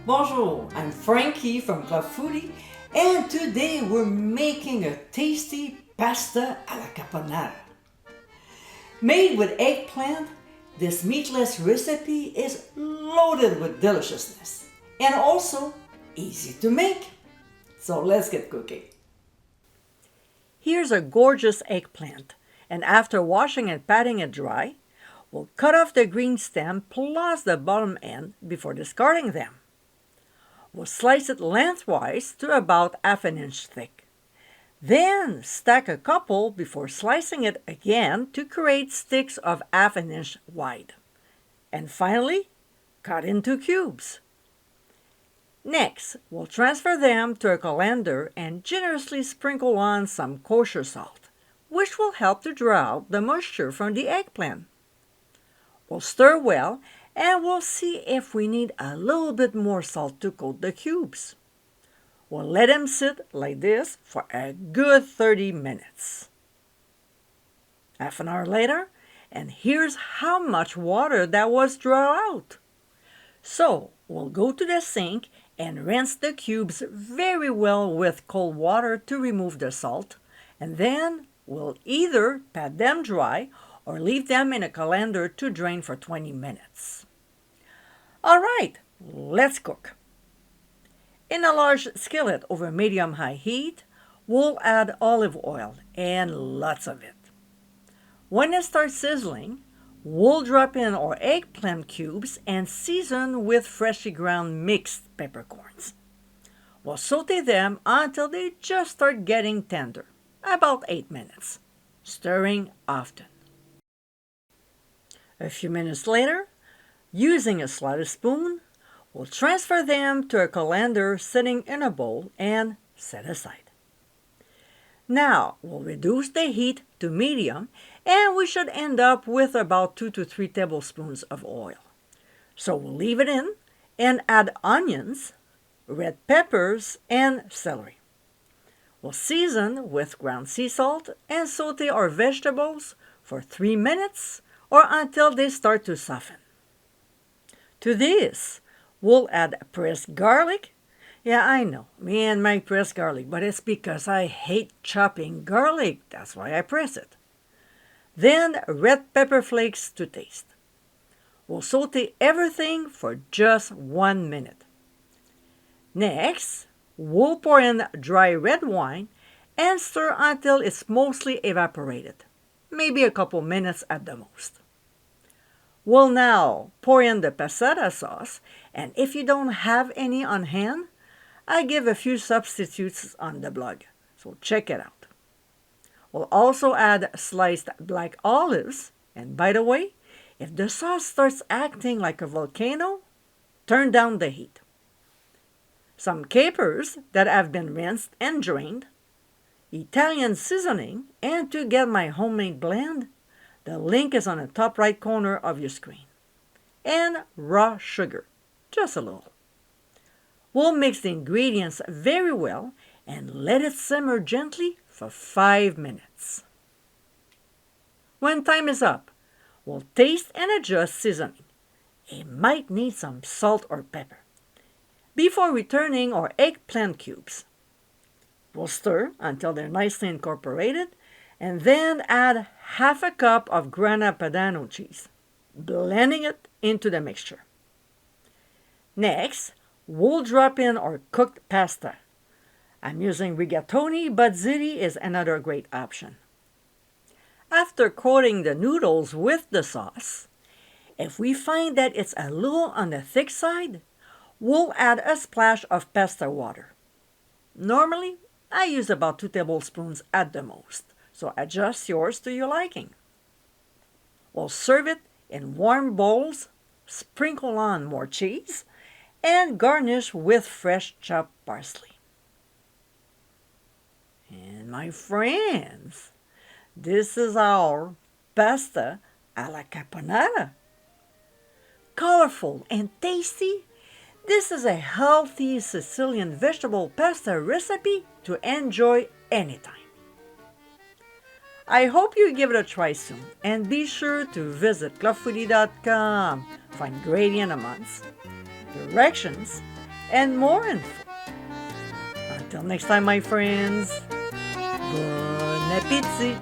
Bonjour, I'm Frankie from Club Foodie, and today we're making a tasty pasta alla Caponata. Made with eggplant, this meatless recipe is loaded with deliciousness and also easy to make. So let's get cooking. Here's a gorgeous eggplant, and after washing and patting it dry, we'll cut off the green stem plus the bottom end before discarding them. We'll slice it lengthwise to about ½ inch thick. Then stack a couple before slicing it again to create sticks of ½ inch wide. And finally, cut into cubes. Next, we'll transfer them to a colander and generously sprinkle on some kosher salt, which will help to draw out the moisture from the eggplant. We'll stir well, and we'll see if we need a little bit more salt to coat the cubes. We'll let them sit like this for a good 30 minutes. Half an hour later, and here's how much water that was drawn out. So we'll go to the sink and rinse the cubes very well with cold water to remove the salt, and then we'll either pat them dry or leave them in a colander to drain for 20 minutes. All right, let's cook. In a large skillet over medium-high heat, we'll add olive oil and lots of it. When it starts sizzling, we'll drop in our eggplant cubes and season with freshly ground mixed peppercorns. We'll saute them until they just start getting tender, about 8 minutes, stirring often. A few minutes later, using a slotted spoon, we'll transfer them to a colander sitting in a bowl and set aside. Now, we'll reduce the heat to medium, and we should end up with about 2 to 3 tablespoons of oil. So we'll leave it in and add onions, red peppers, and celery. We'll season with ground sea salt and saute our vegetables for 3 minutes or until they start to soften. To this, we'll add pressed garlic. Yeah, I know, me and my pressed garlic, but it's because I hate chopping garlic. That's why I press it. Then red pepper flakes to taste. We'll saute everything for just 1 minute. Next, we'll pour in dry red wine and stir until it's mostly evaporated, maybe a couple minutes at the most. We'll now pour in the passata sauce, and if you don't have any on hand, I give a few substitutes on the blog, so check it out. We'll also add sliced black olives, and by the way, if the sauce starts acting like a volcano, turn down the heat. Some capers that have been rinsed and drained, Italian seasoning, and to get my homemade blend, the link is on the top right corner of your screen. And raw sugar, just a little. We'll mix the ingredients very well and let it simmer gently for 5 minutes. When time is up, we'll taste and adjust seasoning. It might need some salt or pepper. Before returning our eggplant cubes, we'll stir until they're nicely incorporated and then add ½ a cup of Grana Padano cheese, blending it into the mixture. Next, we'll drop in our cooked pasta. I'm using rigatoni, but ziti is another great option. After coating the noodles with the sauce, if we find that it's a little on the thick side, we'll add a splash of pasta water. Normally, I use about 2 tablespoons at the most, so adjust yours to your liking. We'll serve it in warm bowls, sprinkle on more cheese, and garnish with fresh chopped parsley. And my friends, this is our pasta alla Caponata. Colorful and tasty, this is a healthy Sicilian vegetable pasta recipe to enjoy anytime. I hope you give it a try soon, and be sure to visit clubfoodie.com, find great amounts, directions, and more info. Until next time, my friends, bon appétit!